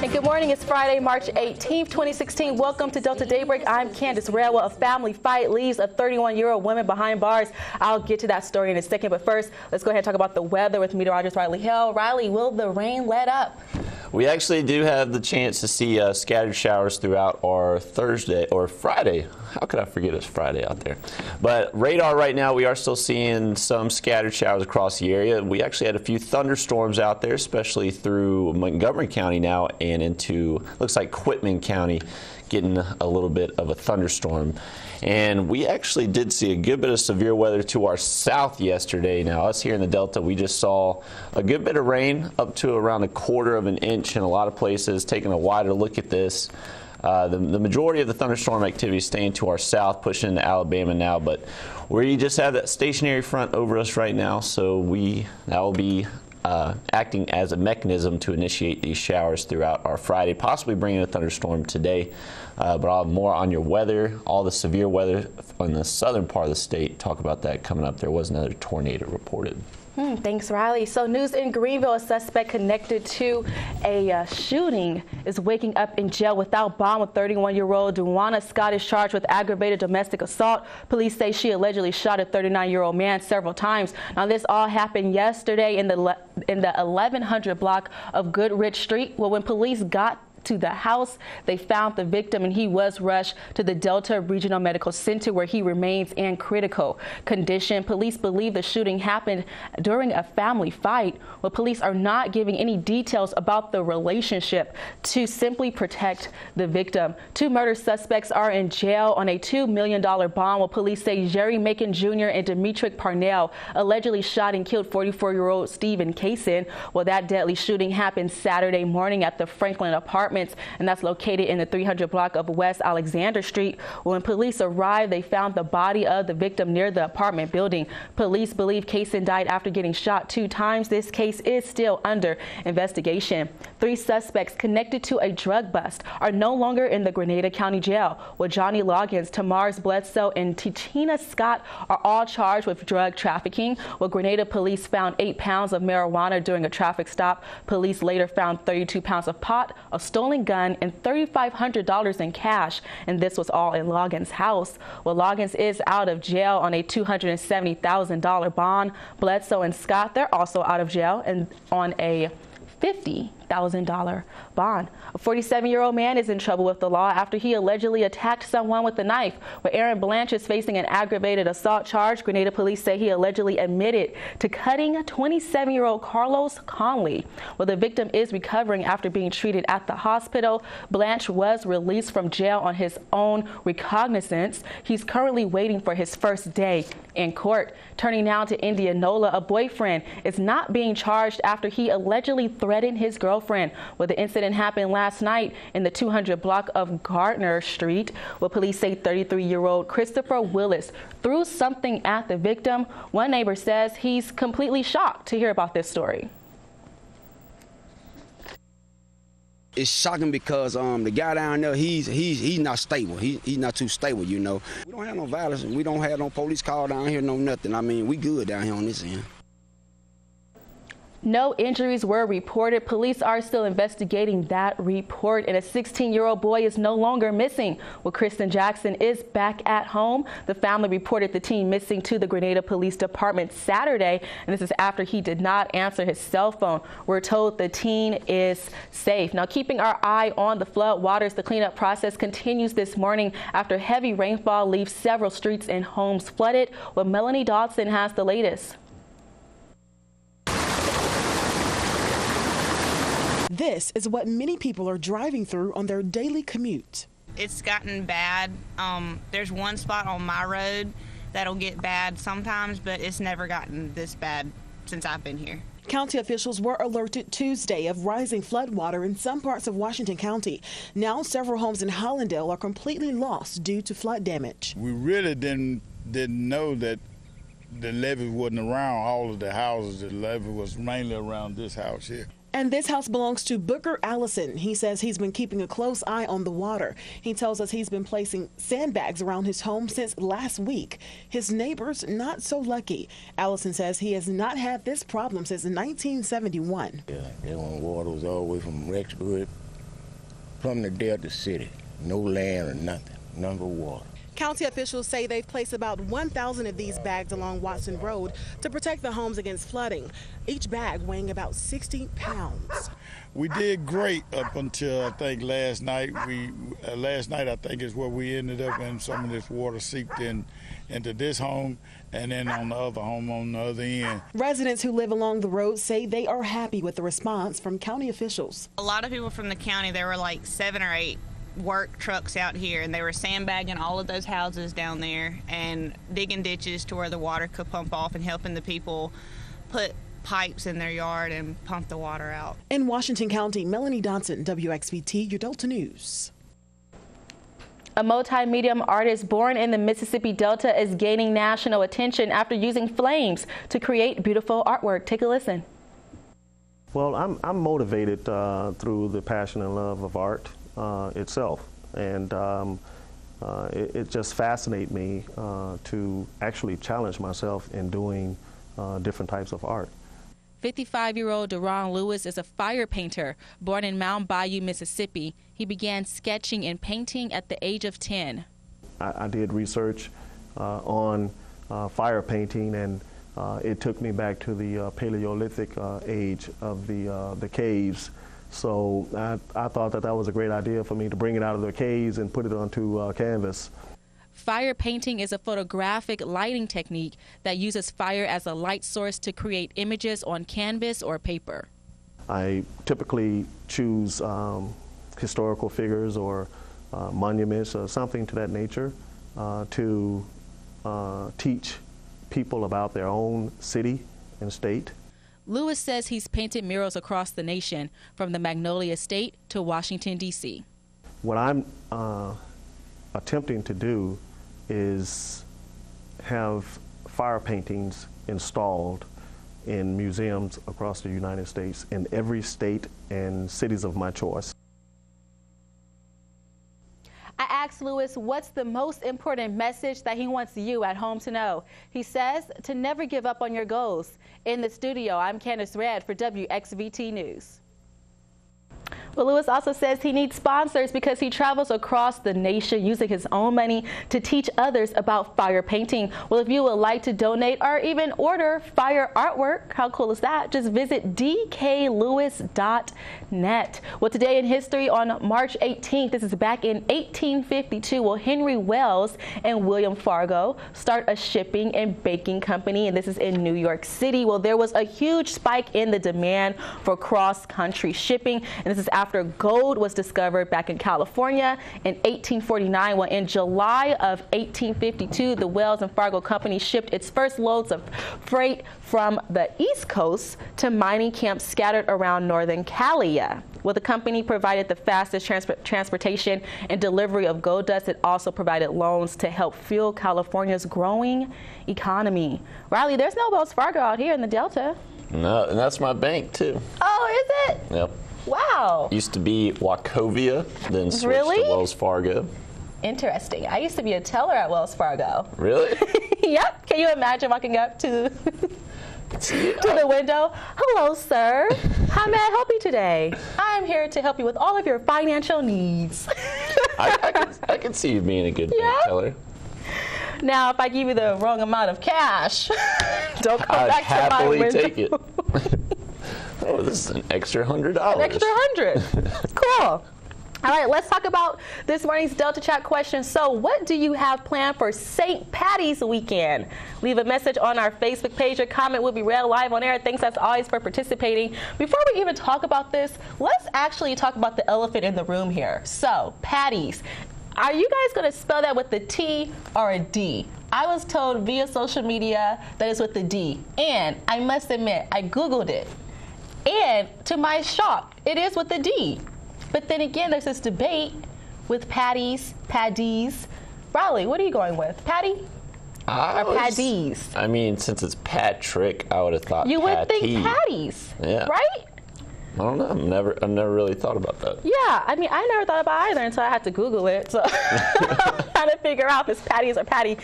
And good morning. It's Friday, March 18th, 2016. Welcome to Delta Daybreak. I'm Candace Railwell. A family fight leaves a 31-year-old woman behind bars. I'll get to that story in a second. But first, let's go ahead and talk about the weather with meteorologist Riley Hill. Riley, will the rain let up? We actually do have the chance to see scattered showers throughout our Thursday or Friday. How could I forget it's Friday out there? But radar right now, we are still seeing some scattered showers across the area. We actually had a few thunderstorms out there, especially through Montgomery County now and into, looks like Quitman County, getting a little bit of a thunderstorm. And we actually did see a good bit of severe weather to our south yesterday. Now, us here in the Delta, we just saw a good bit of rain, up to around 1/4 of an inch in a lot of places. Taking a wider look at this, the majority of the thunderstorm activity is staying to our south, pushing into Alabama now. But we just have that stationary front over us right now, so that will be acting as a mechanism to initiate these showers throughout our Friday, possibly bringing a thunderstorm today. But I'll have more on your weather, all the severe weather in the southern part of the state. Talk about that coming up. There was another tornado reported. Thanks, Riley. So news in Greenville, a suspect connected to a shooting is waking up in jail without bond. With 31-year-old Duana Scott is charged with aggravated domestic assault. Police say she allegedly shot a 39-year-old man several times. Now, this all happened yesterday in the 1100 block of Goodrich Street. Well, when police got to the house, they found the victim and he was rushed to the Delta Regional Medical Center, where he remains in critical condition. Police believe the shooting happened during a family fight. Well, police are not giving any details about the relationship to simply protect the victim. 2 murder suspects are in jail on a $2 million bond. Well, police say Jerry Macon Jr. and Demetric Parnell allegedly shot and killed 44-year-old Stephen Kaysen. Well, that deadly shooting happened Saturday morning at the Franklin apartment, and that's located in the 300 block of West Alexander Street. When police arrived, they found the body of the victim near the apartment building. Police believe Kaysen died after getting shot 2 times. This case is still under investigation. 3 suspects connected to a drug bust are no longer in the Grenada County Jail. Well, Johnny Loggins, Tamars Bledsoe, and Tichina Scott are all charged with drug trafficking. Well, Grenada police found 8 pounds of marijuana during a traffic stop. Police later found 32 pounds of pot, a stolen gun, and $3,500 in cash, and this was all in Loggins' house. Well, Loggins is out of jail on a $270,000 bond. Bledsoe and Scott, they're also out of jail and on a $50,000 bond. A 47-year-old man is in trouble with the law after he allegedly attacked someone with a knife. Well, Aaron Blanche is facing an aggravated assault charge. Grenada police say he allegedly admitted to cutting 27-year-old Carlos Conley. Well, the victim is recovering after being treated at the hospital. Blanche was released from jail on his own recognizance. He's currently waiting for his first day in court. Turning now to Indianola, a boyfriend is not being charged after he allegedly threatened his girlfriend. Well, the incident happened last night in the 200 block of Gardner Street. Well, police say 33-year-old Christopher Willis threw something at the victim. One neighbor says he's completely shocked to hear about this story. It's shocking because the guy down there, he's not stable. He's not too stable, you know. We don't have no violence. We don't have no police call down here, no nothing. I mean, we good down here on this end. No injuries were reported. Police are still investigating that report, and a 16-year-old boy is no longer missing. Well, Kristen Jackson is back at home. The family reported the teen missing to the Grenada Police Department Saturday, and this is after he did not answer his cell phone. We're told the teen is safe. Now, keeping our eye on the flood waters, the cleanup process continues this morning after heavy rainfall leaves several streets and homes flooded. Well, Melanie Dodson has the latest. This is what many people are driving through on their daily commute. It's gotten bad. There's one spot on my road that'll get bad sometimes, but it's never gotten this bad since I've been here. County officials were alerted Tuesday of rising floodwater in some parts of Washington County. Now several homes in Hollandale are completely lost due to flood damage. We really didn't know that the levee wasn't around all of the houses. The levee was mainly around this house here. And this house belongs to Booker Allison. He says he's been keeping a close eye on the water. He tells us he's been placing sandbags around his home since last week. His neighbors not so lucky. Allison says he has not had this problem since 1971. Yeah, that when water was all the way from Rexburg from the Delta City. No land or nothing, none but water. County officials say they've placed about 1,000 of these bags along Watson Road to protect the homes against flooding, each bag weighing about 60 pounds. We did great up until I think last night. Last night I think is where we ended up, and some of this water seeped into this home, and then on the other home on the other end. Residents who live along the road say they are happy with the response from county officials. A lot of people from the county, there were like 7 or 8 work trucks out here, and they were sandbagging all of those houses down there and digging ditches to where the water could pump off and helping the people put pipes in their yard and pump the water out. In Washington County, Melanie Dodson, WXVT, your Delta News. A multi-medium artist born in the Mississippi Delta is gaining national attention after using flames to create beautiful artwork. Take a listen. Well, I'm motivated through the passion and love of art itself, and it just fascinates me to actually challenge myself in doing different types of art. 55-year-old Deron Lewis is a fire painter born in Mound Bayou, Mississippi. He began sketching and painting at the age of 10. I did research on fire painting, and it took me back to the Paleolithic age of the caves. So I thought that was a great idea for me to bring it out of the caves and put it onto canvas. Fire painting is a photographic lighting technique that uses fire as a light source to create images on canvas or paper. I typically choose historical figures or monuments or something to that nature to teach people about their own city and state. Lewis says he's painted murals across the nation, from the Magnolia State to Washington, D.C. What I'm attempting to do is have fire paintings installed in museums across the United States, in every state and cities of my choice. I asked Lewis what's the most important message that he wants you at home to know. He says to never give up on your goals. In the studio, I'm Candace Redd for WXVT News. Well, Lewis also says he needs sponsors because he travels across the nation using his own money to teach others about fire painting. Well, if you would like to donate or even order fire artwork, how cool is that? Just visit dklewis.net. Well, today in history on March 18th, this is back in 1852, well, Henry Wells and William Fargo start a shipping and baking company, and this is in New York City. Well, there was a huge spike in the demand for cross-country shipping, and this is after gold was discovered back in California in 1849. Well, in July of 1852, the Wells and Fargo Company shipped its first loads of freight from the East Coast to mining camps scattered around northern Cali. Well, the company provided the fastest transportation and delivery of gold dust. It also provided loans to help fuel California's growing economy. Riley, there's no Wells Fargo out here in the Delta. No, and that's my bank too. Oh, is it? Yep. Wow. Used to be Wachovia, then switched to Wells Fargo. Interesting. I used to be a teller at Wells Fargo. Really? Yep. Can you imagine walking up to the window? Hello, sir. How may I help you today? I'm here to help you with all of your financial needs. I can see you being a good bank teller. Now, if I give you the wrong amount of cash, don't come I'd back to my window. happily take it. Oh, this is an extra $100. An extra $100. Cool. All right, let's talk about this morning's Delta Chat question. So what do you have planned for St. Patty's weekend? Leave a message on our Facebook page. Your comment will be read live on air. Thanks as always for participating. Before we even talk about this, let's actually talk about the elephant in the room here. So, Patty's. Are you guys going to spell that with a T or a D? I was told via social media that it's with the D. And I must admit, I Googled it. And to my shock, it is with the D. But then again, there's this debate with Patties. Riley, what are you going with? Patty? Or Paddies? I mean, since it's Patrick, I would have thought You would think Patties, yeah. Right? I don't know. I've never really thought about that. Yeah, I mean, I never thought about it either until I had to Google it. So trying to figure out if it's Patties or Patty.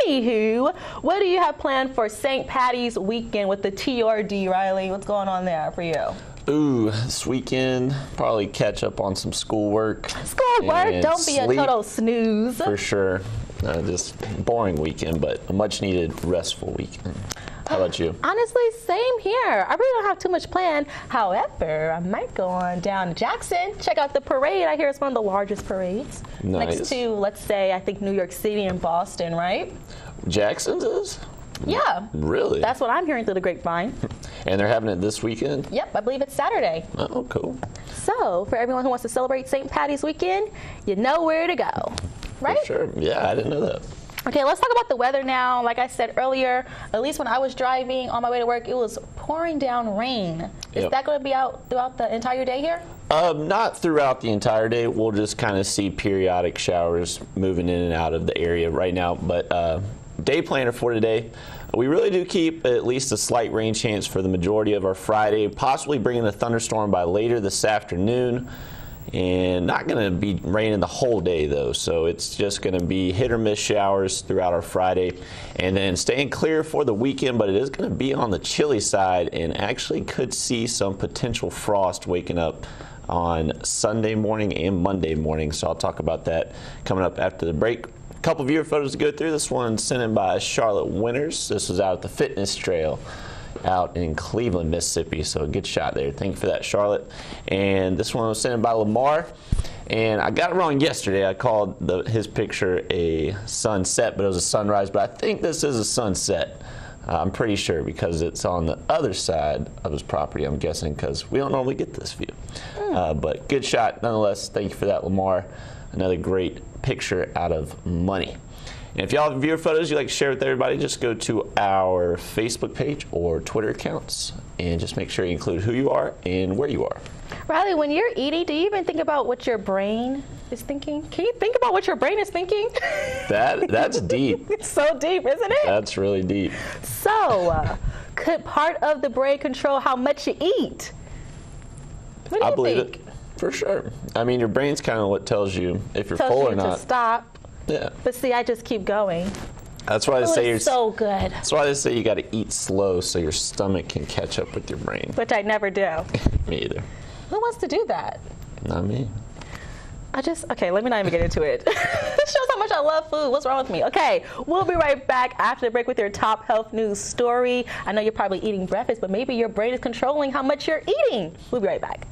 Anywho, what do you have planned for St. Patty's weekend with the T or D, Riley? What's going on there for you? Ooh, this weekend, probably catch up on some schoolwork. Schoolwork, don't be a total snooze. For sure. Just boring weekend, but a much needed restful weekend. How about you? Honestly, same here. I really don't have too much planned. However, I might go on down to Jackson, check out the parade. I hear it's one of the largest parades. Nice. Next to, let's say, I think New York City and Boston, right? Jackson's is? Yeah. Really? That's what I'm hearing through the grapevine. And they're having it this weekend? Yep, I believe it's Saturday. Oh, cool. So, for everyone who wants to celebrate St. Patty's weekend, you know where to go, right? For sure. Yeah, I didn't know that. Okay, let's talk about the weather now. Like I said earlier, at least when I was driving on my way to work, it was pouring down rain. Is that going to be out throughout the entire day here? Not throughout the entire day. We'll just kind of see periodic showers moving in and out of the area right now. But day planner for today, we really do keep at least a slight rain chance for the majority of our Friday, possibly bringing a thunderstorm by later this afternoon. And not going to be raining the whole day, though, so it's just going to be hit or miss showers throughout our Friday, and then staying clear for the weekend, but it is going to be on the chilly side and actually could see some potential frost waking up on Sunday morning and Monday morning, so I'll talk about that coming up after the break. A couple viewer photos to go through. This one sent in by Charlotte Winters. This was out at the fitness trail out in Cleveland, Mississippi, so a good shot there. Thank you for that, Charlotte. And this one was sent in by Lamar, and I got it wrong yesterday. I called his picture a sunset, but it was a sunrise, but I think this is a sunset. I'm pretty sure because it's on the other side of his property, I'm guessing, because we don't normally get this view. But good shot nonetheless. Thank you for that, Lamar. Another great picture out of Money. And if y'all have viewer photos you'd like to share with everybody, just go to our Facebook page or Twitter accounts and just make sure you include who you are and where you are. Riley, when you're eating, do you even think about what your brain is thinking? Can you think about what your brain is thinking? That's deep. It's so deep, isn't it? That's really deep. So, could part of the brain control how much you eat? What do you I believe think? it, for sure. I mean, your brain's kind of what tells you if you're full or not. To stop. Yeah. But see, I just keep going. That's why they say you're so good. That's why they say you got to eat slow so your stomach can catch up with your brain. Which I never do. Me either. Who wants to do that? Not me. Okay, let me not even get into it. This shows how much I love food. What's wrong with me? Okay, we'll be right back after the break with your top health news story. I know you're probably eating breakfast, but maybe your brain is controlling how much you're eating. We'll be right back.